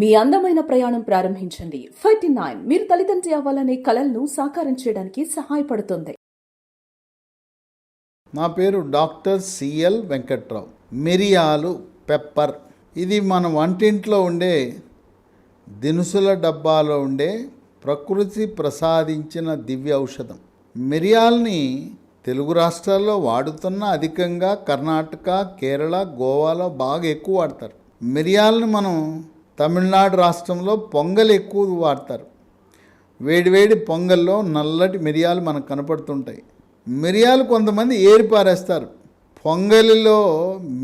మీ అందమైన ప్రయాణం ప్రారంభించండి. 39 మీరు తల్లిదండ్రి అవ్వాలనే కలలను సాకారం చేయడానికి సహాయపడుతుంది. నా పేరు డాక్టర్ సిఎల్ వెంకట్రావు. మిరియాలు, పెప్పర్, ఇది మన వంటింట్లో ఉండే దినుసుల డబ్బాలో ఉండే ప్రకృతి ప్రసాదించిన దివ్య ఔషధం. మిరియాలని తెలుగు రాష్ట్రాల్లో వాడుతున్న అధికంగా కర్ణాటక, కేరళ, గోవాలో బాగా ఎక్కువ వాడతారు. మిరియాలను మనం తమిళనాడు రాష్ట్రంలో పొంగల్ ఎక్కువ వాడతారు. వేడివేడి పొంగల్లో నల్లటి మిరియాలు మనకు కనపడుతుంటాయి. మిరియాలు కొంతమంది ఏరి పారేస్తారు. పొంగలిలో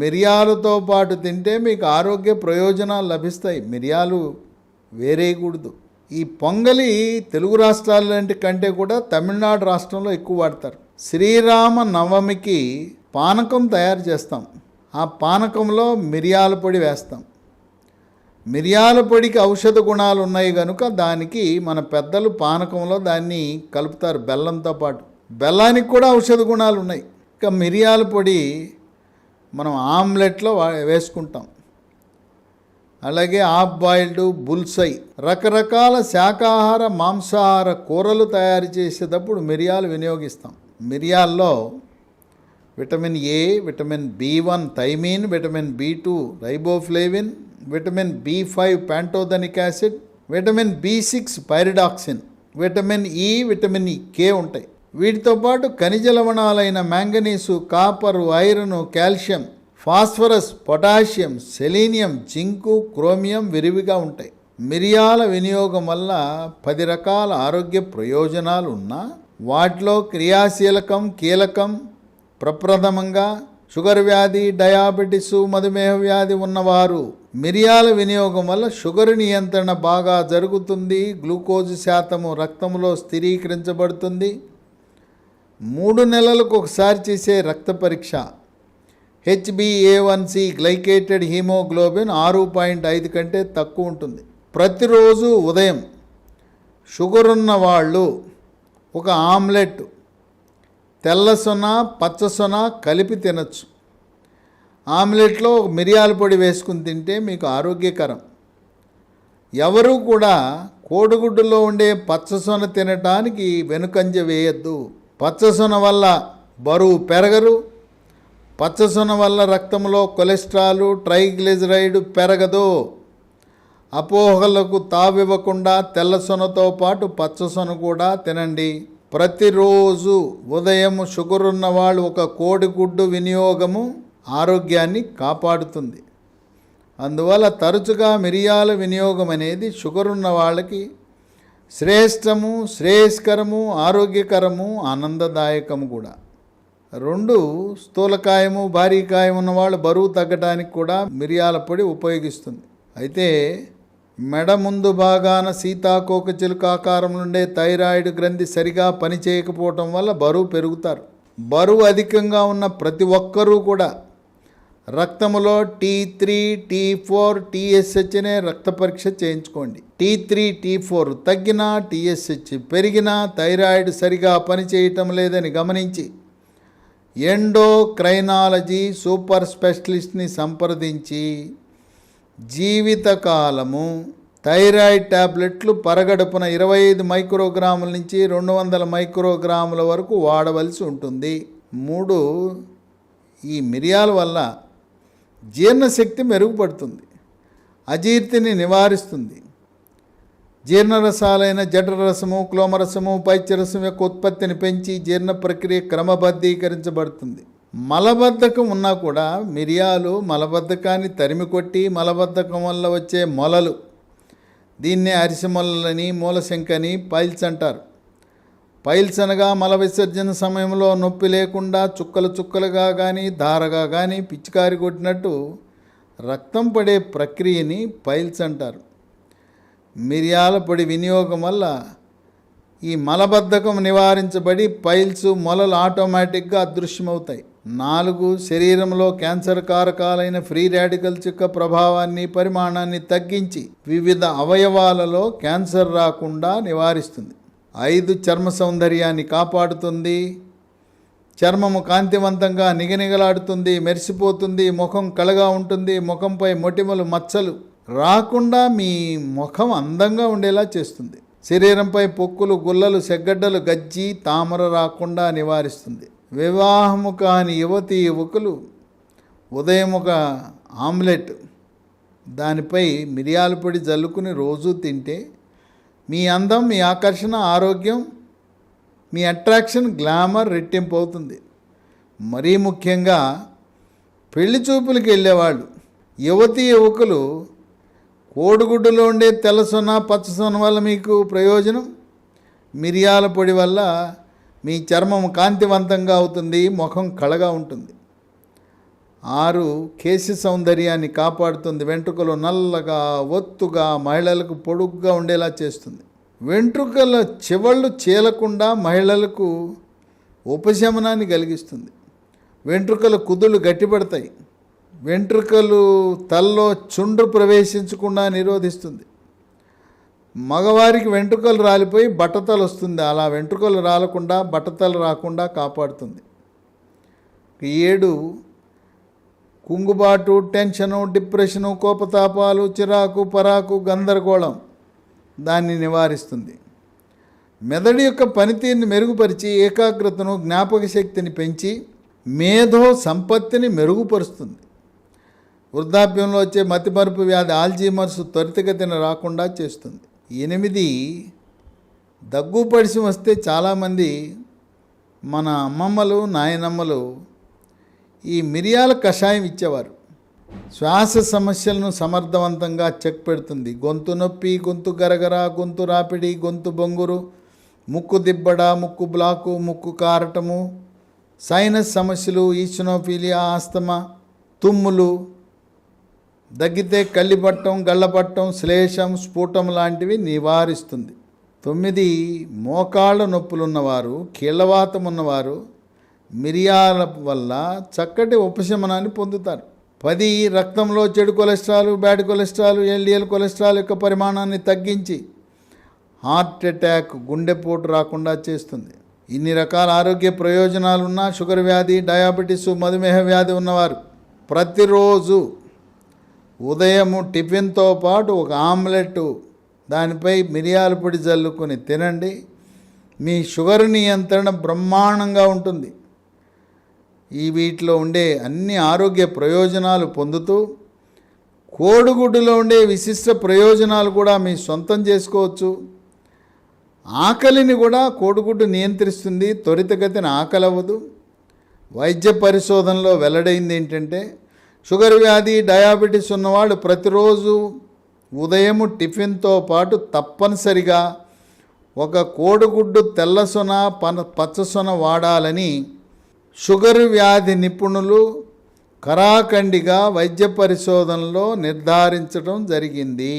మిరియాలతో పాటు తింటే మీకు ఆరోగ్య ప్రయోజనాలు లభిస్తాయి. మిరియాలు వేరేయకూడదు. ఈ పొంగలి తెలుగు రాష్ట్రాల కంటే కూడా తమిళనాడు రాష్ట్రంలో ఎక్కువ వాడతారు. శ్రీరామ నవమికి పానకం తయారు చేస్తాం. ఆ పానకంలో మిరియాల పొడి వేస్తాం. మిరియాల పొడికి ఔషధ గుణాలు ఉన్నాయి కనుక దానికి మన పెద్దలు పానకంలో దాన్ని కలుపుతారు బెల్లంతో పాటు. బెల్లానికి కూడా ఔషధ గుణాలు ఉన్నాయి. ఇక మిరియాల పొడి మనం ఆమ్లెట్లో వేసుకుంటాం. అలాగే హాఫ్ బాయిల్డ్, బుల్సై, రకరకాల శాకాహార, మాంసాహార కూరలు తయారు చేసేటప్పుడు మిరియాలు వినియోగిస్తాం. మిరియాల్లో vitamin A, vitamin B one thiamine, vitamin B two riboflavin, vitamin B five pantothenic acid, vitamin బి6 pyridoxine, vitamin E, vitamin K ఉంటాయి. వీటితో పాటు ఖనిజ లవణాలైన manganese, copper, iron, calcium, phosphorus, potassium, selenium, zinc, chromium విరివిగా ఉంటాయి. మిరియాల వినియోగం వల్ల 10 రకాల ఆరోగ్య ప్రయోజనాలు ఉన్నా వాటిలో క్రియాశీలకం కీలకం. ప్రప్రథమంగా షుగర్ వ్యాధి, డయాబెటిస్, మధుమేహ వ్యాధి ఉన్నవారు మిరియాల వినియోగం వల్ల షుగర్ నియంత్రణ బాగా జరుగుతుంది. గ్లూకోజ్ శాతము రక్తంలో స్థిరీకరించబడుతుంది. 3 నెలలకు ఒకసారి చేసే రక్త పరీక్ష HbA1c గ్లైకేటెడ్ హీమోగ్లోబిన్ 6.5 కంటే తక్కువ ఉంటుంది. ప్రతిరోజు ఉదయం షుగర్ ఉన్న వాళ్ళు ఒక ఆమ్లెట్ తెల్ల సొన, పచ్చ సొన కలిపి తినచ్చు. ఆమ్లెట్లో మిరియాల పొడి వేసుకుని తింటే మీకు ఆరోగ్యకరం. ఎవరూ కూడా కోడిగుడ్డులో ఉండే పచ్చసొన తినటానికి వెనుకంజ వేయద్దు. పచ్చసొన వల్ల బరువు పెరగరు. పచ్చసొన వల్ల రక్తంలో కొలెస్ట్రాల్, ట్రైగ్లిజరైడ్ పెరగదు. అపోహలకు తావివ్వకుండా తెల్లసొనతో పాటు పచ్చసొన కూడా తినండి. ప్రతిరోజు ఉదయం షుగర్ ఉన్న వాళ్ళు ఒక కోడిగుడ్డు వినియోగము ఆరోగ్యాన్ని కాపాడుతుంది. అందువల్ల తరచుగా మిరియాల వినియోగం అనేది షుగర్ ఉన్న వాళ్ళకి శ్రేష్టము, శ్రేయస్కరము, ఆరోగ్యకరము, ఆనందదాయకము కూడా. 2 స్థూలకాయము, భారీకాయం ఉన్నవాళ్ళు బరువు తగ్గడానికి కూడా మిరియాల పొడి ఉపయోగిస్తుంది. అయితే మెడ ముందు భాగాన సీతాకోక చిలుక ఆకారంలో ఉండే థైరాయిడ్ గ్రంథి సరిగా పనిచేయకపోవటం వల్ల బరువు పెరుగుతారు. బరువు అధికంగా ఉన్న ప్రతి ఒక్కరూ కూడా రక్తములో T3, T4, TSH అనే రక్త పరీక్ష చేయించుకోండి. T3, T4 తగ్గినా, TSH పెరిగినా థైరాయిడ్ సరిగా పనిచేయటం లేదని గమనించి ఎండోక్రైనాలజీ సూపర్ స్పెషలిస్ట్ని సంప్రదించి జీవితకాలము థైరాయిడ్ ట్యాబ్లెట్లు పరగడుపున 25 మైక్రోగ్రాముల నుంచి 200 మైక్రోగ్రాముల వరకు వాడవలసి ఉంటుంది. 3 ఈ మిరియాల వల్ల జీర్ణశక్తి మెరుగుపడుతుంది. అజీర్తిని నివారిస్తుంది. జీర్ణరసాలైన జఠరరసము, క్లోమరసము, పైత్యరసం యొక్క ఉత్పత్తిని పెంచి జీర్ణ ప్రక్రియ క్రమబద్ధీకరించబడుతుంది. మలబద్ధకం ఉన్నా కూడా మిరియాలు మలబద్ధకాన్ని తరిమికొట్టి మలబద్ధకం వల్ల వచ్చే మొలలు, దీన్నే అరిసెమొలని, మూలశంకని, పైల్స్ అంటారు. పైల్స్ అనగా మల విసర్జన సమయంలో నొప్పి లేకుండా చుక్కలు చుక్కలుగా కానీ ధారగా కానీ పిచికారి కొట్టినట్టు రక్తం పడే ప్రక్రియని పైల్స్ అంటారు. మిరియాల పొడి వినియోగం వల్ల ఈ మలబద్ధకం నివారించబడి పైల్స్, మొలలు ఆటోమేటిక్గా అదృశ్యమవుతాయి. 4 శరీరంలో క్యాన్సర్ కారకాలైన ఫ్రీ రాడికల్స్ యొక్క ప్రభావాన్ని, పరిమాణాన్ని తగ్గించి వివిధ అవయవాలలో క్యాన్సర్ రాకుండా నివారిస్తుంది. 5 చర్మ సౌందర్యాన్ని కాపాడుతుంది. చర్మము కాంతివంతంగా నిగనిగలాడుతుంది, మెరిసిపోతుంది. ముఖం కళగా ఉంటుంది. ముఖంపై మొటిమలు, మచ్చలు రాకుండా మీ ముఖం అందంగా ఉండేలా చేస్తుంది. శరీరంపై పొక్కులు, గుల్లలు, సెగ్గడ్డలు, గజ్జి, తామర రాకుండా నివారిస్తుంది. వివాహము కాని యువకులు ఉదయం ఒక ఆమ్లెట్ దానిపై మిరియాల పొడి జల్లుకుని రోజు తింటే మీ అందం, మీ ఆకర్షణ, ఆరోగ్యం, మీ అట్రాక్షన్, గ్లామర్ రెట్టింపు అవుతుంది. మరీ ముఖ్యంగా పెళ్లి చూపులకు వెళ్ళేవాళ్ళు, యువకులు కోడిగుడ్డులో ఉండే తెల్ల సొన, పచ్చ సొన వల్ల మీకు ప్రయోజనం. మిరియాల పొడి వల్ల మీ చర్మం కాంతివంతంగా అవుతుంది, ముఖం కళగా ఉంటుంది. 6 కేశ సౌందర్యాన్ని కాపాడుతుంది. వెంట్రుకలు నల్లగా, ఒత్తుగా, మహిళలకు పొడుగ్గా ఉండేలా చేస్తుంది. వెంట్రుకల చివళ్ళు చీలకుండా మహిళలకు ఉపశమనాన్ని కలిగిస్తుంది. వెంట్రుకల కుదుళ్ళు గట్టిపడతాయి. వెంట్రుకలు తలలో చుండ్రు ప్రవేశించకుండా నిరోధిస్తుంది. మగవారికి వెంట్రుకలు రాలిపోయి బట్టతలు వస్తుంది. అలా వెంట్రుకలు రాలకుండా, బట్టతలు రాకుండా కాపాడుతుంది. 7 కుంగుబాటు, టెన్షను, డిప్రెషను, కోపతాపాలు, చిరాకు, పరాకు, గందరగోళం దాన్ని నివారిస్తుంది. మెదడు యొక్క పనితీరుని మెరుగుపరిచి ఏకాగ్రతను, జ్ఞాపక శక్తిని పెంచి మేధో సంపత్తిని మెరుగుపరుస్తుంది. వృద్ధాప్యంలో వచ్చే మతిమరుపు వ్యాధి, ఆల్జీమర్స్ త్వరితగతిన రాకుండా చేస్తుంది. 8 దగ్గు పడిసి వస్తే చాలామంది మన అమ్మమ్మలు, నాయనమ్మలు ఈ మిరియాల కషాయం ఇచ్చేవారు. శ్వాస సమస్యలను సమర్థవంతంగా చెక్ పెడుతుంది. గొంతు నొప్పి, గొంతు గరగర, గొంతు రాపిడి, గొంతు బొంగురు, ముక్కు దిబ్బడ, ముక్కు బ్లాకు, ముక్కు కారటము, సైనస్ సమస్యలు, ఈస్నోఫీలియా, ఆస్తమా, తుమ్ములు, దగ్గితే కళ్ళిపట్టం, గళ్ళపట్టం, శ్లేషం, స్ఫుటం లాంటివి నివారిస్తుంది. 9 మోకాళ్ళ నొప్పులున్నవారు, కీళ్ళవాతం ఉన్నవారు మిరియాల వల్ల చక్కటి ఉపశమనాన్ని పొందుతారు. 10 రక్తంలో చెడు cholesterol, bad cholesterol, LDL cholesterol యొక్క పరిమాణాన్ని తగ్గించి హార్ట్ అటాక్, గుండెపోటు రాకుండా చేస్తుంది. ఇన్ని రకాల ఆరోగ్య ప్రయోజనాలున్న షుగర్ వ్యాధి, డయాబెటీసు, మధుమేహ వ్యాధి ఉన్నవారు ప్రతిరోజు ఉదయము టిఫిన్తో పాటు ఒక ఆమ్లెట్ దానిపై మిరియాల పొడి జల్లుకొని తినండి. మీ షుగర్ నియంత్రణ బ్రహ్మాండంగా ఉంటుంది. వీటిలో ఉండే అన్ని ఆరోగ్య ప్రయోజనాలు పొందుతూ కోడిగుడ్డులో ఉండే విశిష్ట ప్రయోజనాలు కూడా మీ సొంతం చేసుకోవచ్చు. ఆకలిని కూడా కోడిగుడ్డు నియంత్రిస్తుంది, త్వరితగతిన ఆకలి అవ్వదు. వైద్య పరిశోధనలో వెల్లడైంది ఏంటంటే షుగర్ వ్యాధి, డయాబెటీస్ ఉన్నవాళ్ళు ప్రతిరోజు ఉదయం టిఫిన్తో పాటు తప్పనిసరిగా ఒక కోడిగుడ్డు తెల్లసొన, పచ్చసొన వాడాలని షుగర్ వ్యాధి నిపుణులు కరాఖండిగా వైద్య పరిశోధనలో నిర్ధారించడం జరిగింది.